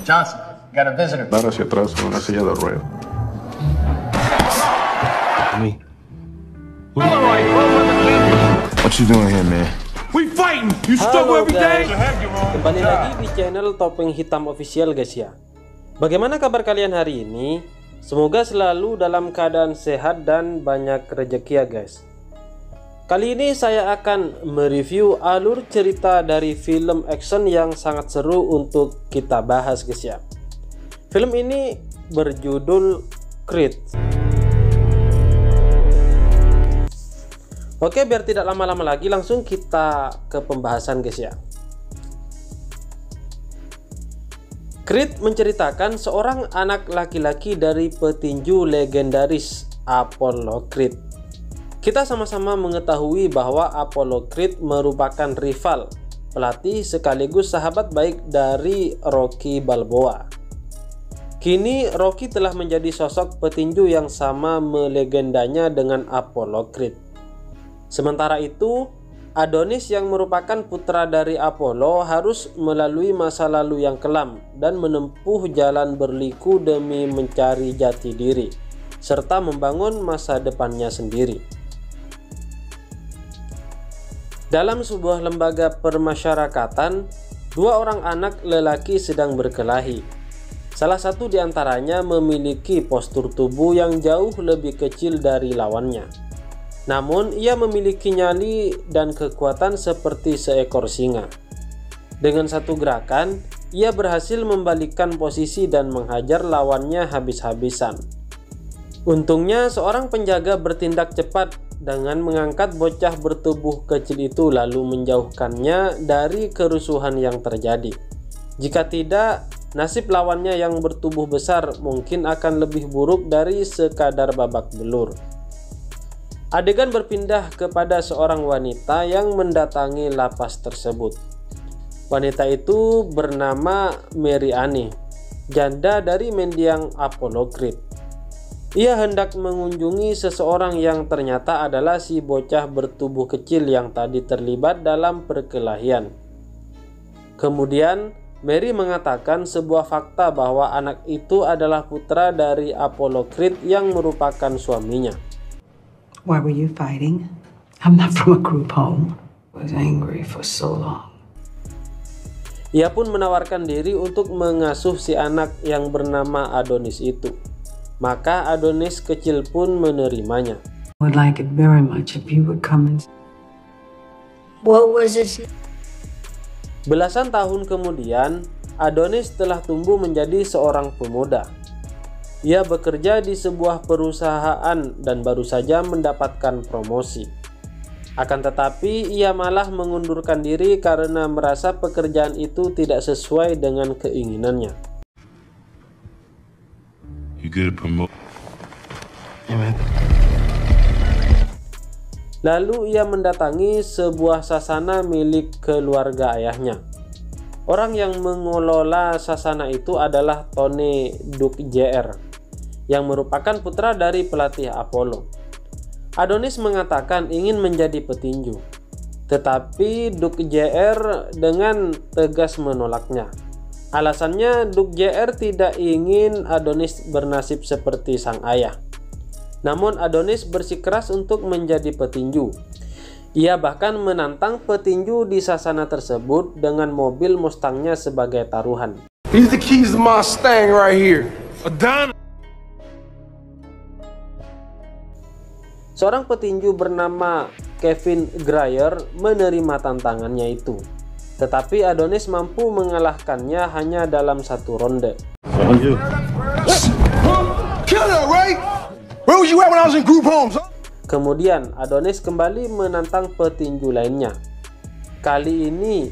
Johnson, got a visitor. Dar hacia atrás en una silla de ruedas. Me. What you doing here, man? We fighting. You struggle Halo every day. guys, kembali lagi di channel Topeng Hitam Official guys ya. Bagaimana kabar kalian hari ini? Semoga selalu dalam keadaan sehat dan banyak rezeki ya guys. Kali ini saya akan mereview alur cerita dari film action yang sangat seru untuk kita bahas guys ya. Film ini berjudul Creed. Oke, biar tidak lama-lama lagi langsung kita ke pembahasan guys ya. Creed menceritakan seorang anak laki-laki dari petinju legendaris Apollo Creed. Kita sama-sama mengetahui bahwa Apollo Creed merupakan rival, pelatih sekaligus sahabat baik dari Rocky Balboa. Kini Rocky telah menjadi sosok petinju yang sama melegendanya dengan Apollo Creed. Sementara itu, Adonis yang merupakan putra dari Apollo harus melalui masa lalu yang kelam dan menempuh jalan berliku demi mencari jati diri, serta membangun masa depannya sendiri. Dalam sebuah lembaga permasyarakatan, dua orang anak lelaki sedang berkelahi. Salah satu di antaranya memiliki postur tubuh yang jauh lebih kecil dari lawannya. Namun, ia memiliki nyali dan kekuatan seperti seekor singa. Dengan satu gerakan, ia berhasil membalikkan posisi dan menghajar lawannya habis-habisan. Untungnya, seorang penjaga bertindak cepat dengan mengangkat bocah bertubuh kecil itu lalu menjauhkannya dari kerusuhan yang terjadi. Jika tidak, nasib lawannya yang bertubuh besar mungkin akan lebih buruk dari sekadar babak belur. Adegan berpindah kepada seorang wanita yang mendatangi lapas tersebut. Wanita itu bernama Mary Anne, janda dari mendiang Apollo Creed. Ia hendak mengunjungi seseorang yang ternyata adalah si bocah bertubuh kecil yang tadi terlibat dalam perkelahian. Kemudian, Mary mengatakan sebuah fakta bahwa anak itu adalah putra dari Apollo Creed yang merupakan suaminya. Why were you fighting? I'm not from a group home. I was angry for so long. Ia pun menawarkan diri untuk mengasuh si anak yang bernama Adonis itu. Maka Adonis kecil pun menerimanya. I would like it very much if you would come and... What was it? Belasan tahun kemudian, Adonis telah tumbuh menjadi seorang pemuda. Ia bekerja di sebuah perusahaan dan baru saja mendapatkan promosi. Akan tetapi, ia malah mengundurkan diri karena merasa pekerjaan itu tidak sesuai dengan keinginannya. Lalu ia mendatangi sebuah sasana milik keluarga ayahnya. Orang yang mengelola sasana itu adalah Tony Duke Jr., yang merupakan putra dari pelatih Apollo. Adonis mengatakan ingin menjadi petinju, tetapi Duke Jr. dengan tegas menolaknya. Alasannya, Duke Jr. tidak ingin Adonis bernasib seperti sang ayah. Namun Adonis bersikeras untuk menjadi petinju. Ia bahkan menantang petinju di sasana tersebut dengan mobil Mustangnya sebagai taruhan. These the keys to my Mustang right here. Seorang petinju bernama Kevin Greer menerima tantangannya itu. Tetapi Adonis mampu mengalahkannya hanya dalam satu ronde. Kemudian Adonis kembali menantang petinju lainnya. Kali ini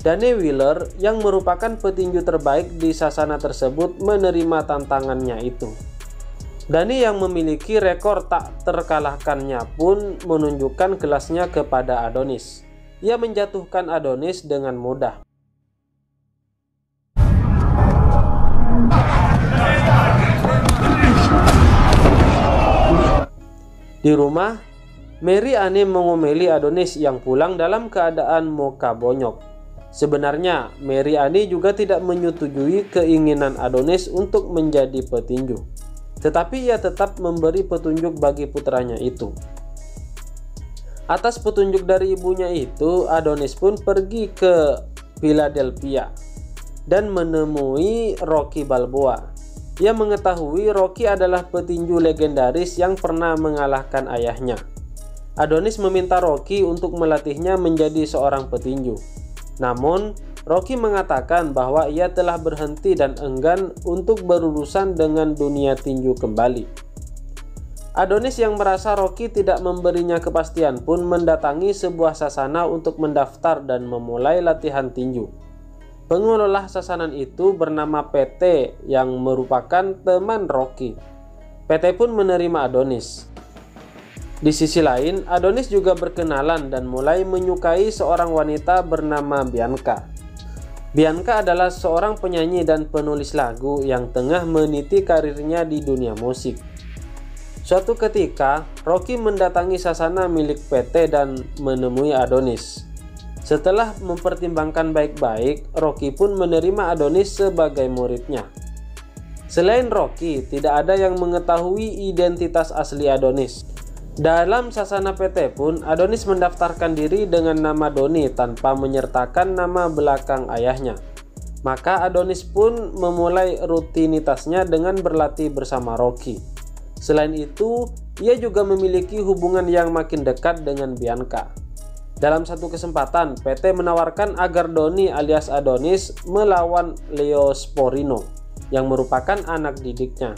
Danny Wheeler yang merupakan petinju terbaik di sasana tersebut menerima tantangannya itu. Danny yang memiliki rekor tak terkalahkannya pun menunjukkan kelasnya kepada Adonis. Ia menjatuhkan Adonis dengan mudah. Di rumah, Mary Anne mengomeli Adonis yang pulang dalam keadaan muka bonyok. Sebenarnya, Mary Annie juga tidak menyetujui keinginan Adonis untuk menjadi petinju, tetapi ia tetap memberi petunjuk bagi putranya itu. Atas petunjuk dari ibunya itu, Adonis pun pergi ke Philadelphia dan menemui Rocky Balboa. Ia mengetahui Rocky adalah petinju legendaris yang pernah mengalahkan ayahnya. Adonis meminta Rocky untuk melatihnya menjadi seorang petinju. Namun, Rocky mengatakan bahwa ia telah berhenti dan enggan untuk berurusan dengan dunia tinju kembali. Adonis yang merasa Rocky tidak memberinya kepastian pun mendatangi sebuah sasana untuk mendaftar dan memulai latihan tinju. Pengelola sasanan itu bernama PT yang merupakan teman Rocky. PT pun menerima Adonis. Di sisi lain, Adonis juga berkenalan dan mulai menyukai seorang wanita bernama Bianca. Bianca adalah seorang penyanyi dan penulis lagu yang tengah meniti karirnya di dunia musik. Suatu ketika, Rocky mendatangi sasana milik PT dan menemui Adonis. Setelah mempertimbangkan baik-baik, Rocky pun menerima Adonis sebagai muridnya. Selain Rocky, tidak ada yang mengetahui identitas asli Adonis. Dalam sasana PT pun, Adonis mendaftarkan diri dengan nama Doni tanpa menyertakan nama belakang ayahnya. Maka Adonis pun memulai rutinitasnya dengan berlatih bersama Rocky. Selain itu, ia juga memiliki hubungan yang makin dekat dengan Bianca. Dalam satu kesempatan, PT menawarkan agar Doni alias Adonis melawan Leo Sporino, yang merupakan anak didiknya.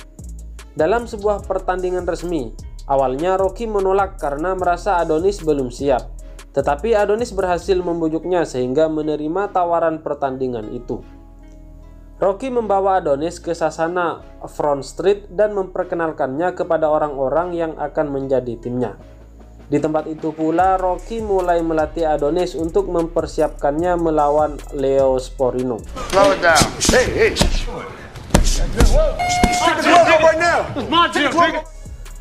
Dalam sebuah pertandingan resmi, awalnya Rocky menolak karena merasa Adonis belum siap, tetapi Adonis berhasil membujuknya sehingga menerima tawaran pertandingan itu. Rocky membawa Adonis ke sasana Front Street dan memperkenalkannya kepada orang-orang yang akan menjadi timnya. Di tempat itu pula Rocky mulai melatih Adonis untuk mempersiapkannya melawan Leo Sporino. Slow it down. Hey.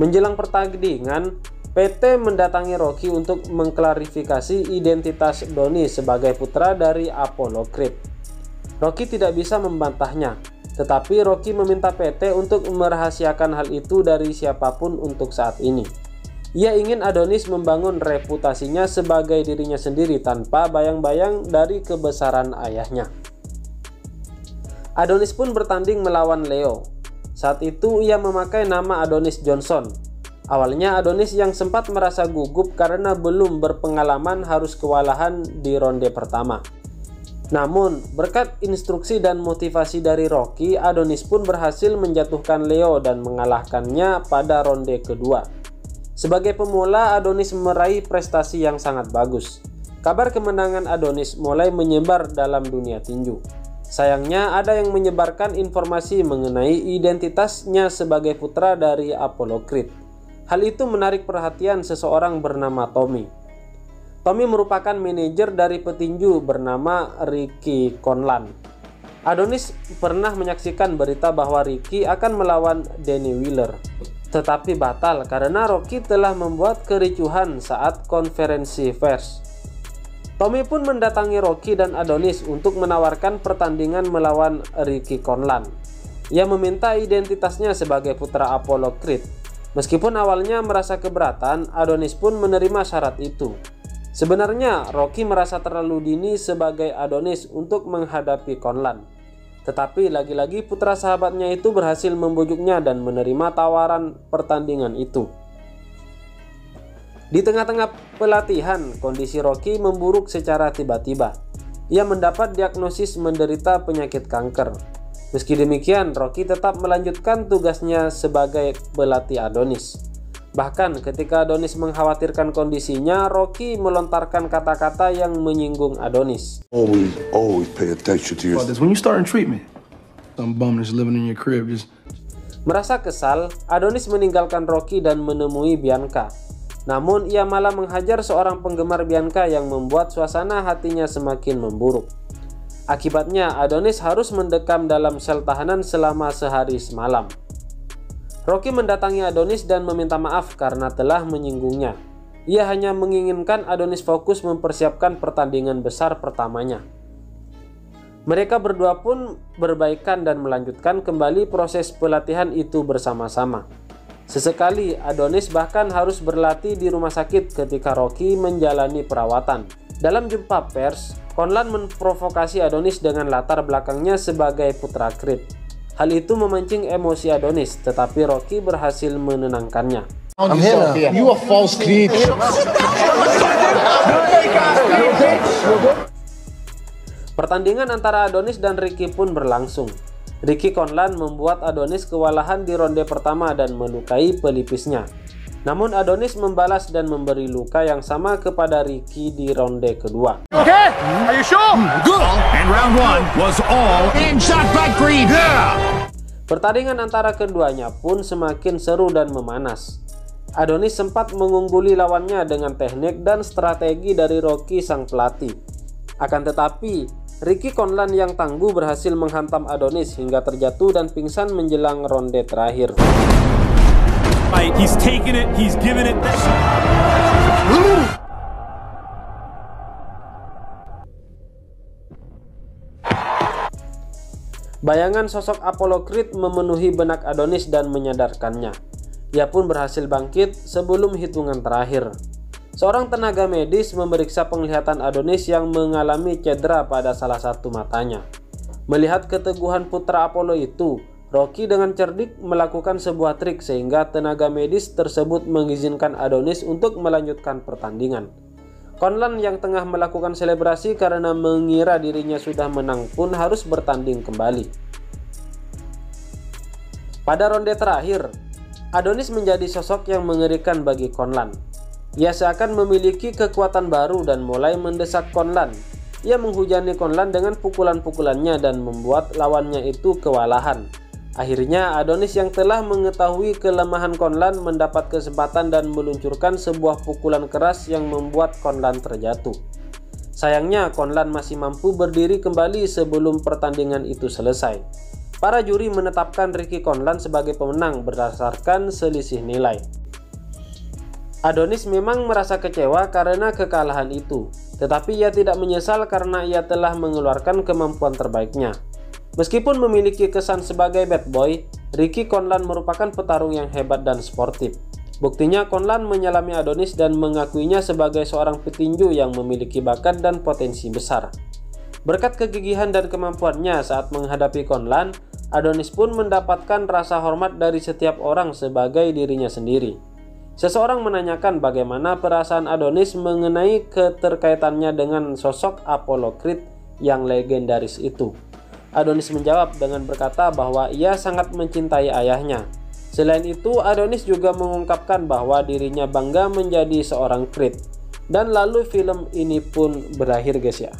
Menjelang pertandingan, PT mendatangi Rocky untuk mengklarifikasi identitas Doni sebagai putra dari Apollo Creed. Rocky tidak bisa membantahnya, tetapi Rocky meminta PT untuk merahasiakan hal itu dari siapapun untuk saat ini. Ia ingin Adonis membangun reputasinya sebagai dirinya sendiri tanpa bayang-bayang dari kebesaran ayahnya. Adonis pun bertanding melawan Leo. Saat itu ia memakai nama Adonis Johnson. Awalnya Adonis yang sempat merasa gugup karena belum berpengalaman harus kewalahan di ronde pertama. Namun berkat instruksi dan motivasi dari Rocky, Adonis pun berhasil menjatuhkan Leo dan mengalahkannya pada ronde kedua. Sebagai pemula, Adonis meraih prestasi yang sangat bagus. Kabar kemenangan Adonis mulai menyebar dalam dunia tinju. Sayangnya ada yang menyebarkan informasi mengenai identitasnya sebagai putra dari Apollo Creed. Hal itu menarik perhatian seseorang bernama Tommy. Tommy merupakan manajer dari petinju bernama Ricky Conlan. Adonis pernah menyaksikan berita bahwa Ricky akan melawan Danny Wheeler, tetapi batal karena Rocky telah membuat kericuhan saat konferensi pers. Tommy pun mendatangi Rocky dan Adonis untuk menawarkan pertandingan melawan Ricky Conlan. Ia meminta identitasnya sebagai putra Apollo Creed. Meskipun awalnya merasa keberatan, Adonis pun menerima syarat itu. Sebenarnya Rocky merasa terlalu dini sebagai Adonis untuk menghadapi Conlan. Tetapi lagi-lagi putra sahabatnya itu berhasil membujuknya dan menerima tawaran pertandingan itu. Di tengah-tengah pelatihan, kondisi Rocky memburuk secara tiba-tiba. Ia mendapat diagnosis menderita penyakit kanker. Meski demikian, Rocky tetap melanjutkan tugasnya sebagai pelatih Adonis. Bahkan ketika Adonis mengkhawatirkan kondisinya, Rocky melontarkan kata-kata yang menyinggung Adonis. Always pay attention to your... When you starting treatment, some bum that's living in your crib just... Merasa kesal, Adonis meninggalkan Rocky dan menemui Bianca. Namun ia malah menghajar seorang penggemar Bianca yang membuat suasana hatinya semakin memburuk. Akibatnya Adonis harus mendekam dalam sel tahanan selama sehari semalam. Rocky mendatangi Adonis dan meminta maaf karena telah menyinggungnya. Ia hanya menginginkan Adonis fokus mempersiapkan pertandingan besar pertamanya. Mereka berdua pun berbaikan dan melanjutkan kembali proses pelatihan itu bersama-sama. Sesekali Adonis bahkan harus berlatih di rumah sakit ketika Rocky menjalani perawatan. Dalam jumpa pers, Conlan memprovokasi Adonis dengan latar belakangnya sebagai putra Creed. Hal itu memancing emosi Adonis, tetapi Rocky berhasil menenangkannya. I'm here. You are false Creed. Pertandingan antara Adonis dan Ricky pun berlangsung. Ricky Conlan membuat Adonis kewalahan di ronde pertama dan melukai pelipisnya. Namun Adonis membalas dan memberi luka yang sama kepada Ricky di ronde kedua. Okay, are you sure? Good. And round 1 was all in shot by Creed. Pertandingan antara keduanya pun semakin seru dan memanas. Adonis sempat mengungguli lawannya dengan teknik dan strategi dari Rocky sang pelatih. Akan tetapi, Ricky Conlan yang tangguh berhasil menghantam Adonis hingga terjatuh dan pingsan menjelang ronde terakhir. He's taking it, he's giving it. Bayangan sosok Apollo Creed memenuhi benak Adonis dan menyadarkannya. Ia pun berhasil bangkit sebelum hitungan terakhir. Seorang tenaga medis memeriksa penglihatan Adonis yang mengalami cedera pada salah satu matanya. Melihat keteguhan putra Apollo itu, Rocky dengan cerdik melakukan sebuah trik sehingga tenaga medis tersebut mengizinkan Adonis untuk melanjutkan pertandingan. Conlan yang tengah melakukan selebrasi karena mengira dirinya sudah menang pun harus bertanding kembali. Pada ronde terakhir, Adonis menjadi sosok yang mengerikan bagi Conlan. Ia seakan memiliki kekuatan baru dan mulai mendesak Conlan. Ia menghujani Conlan dengan pukulan-pukulannya dan membuat lawannya itu kewalahan. Akhirnya Adonis yang telah mengetahui kelemahan Conlan mendapat kesempatan dan meluncurkan sebuah pukulan keras yang membuat Conlan terjatuh. Sayangnya Conlan masih mampu berdiri kembali sebelum pertandingan itu selesai. Para juri menetapkan Ricky Conlan sebagai pemenang berdasarkan selisih nilai. Adonis memang merasa kecewa karena kekalahan itu, tetapi ia tidak menyesal karena ia telah mengeluarkan kemampuan terbaiknya. Meskipun memiliki kesan sebagai bad boy, Ricky Conlan merupakan petarung yang hebat dan sportif. Buktinya Conlan menyelami Adonis dan mengakuinya sebagai seorang petinju yang memiliki bakat dan potensi besar. Berkat kegigihan dan kemampuannya saat menghadapi Conlan, Adonis pun mendapatkan rasa hormat dari setiap orang sebagai dirinya sendiri. Seseorang menanyakan bagaimana perasaan Adonis mengenai keterkaitannya dengan sosok Apollo Creed yang legendaris itu. Adonis menjawab dengan berkata bahwa ia sangat mencintai ayahnya. Selain itu, Adonis juga mengungkapkan bahwa dirinya bangga menjadi seorang Creed. Dan lalu film ini pun berakhir guys ya.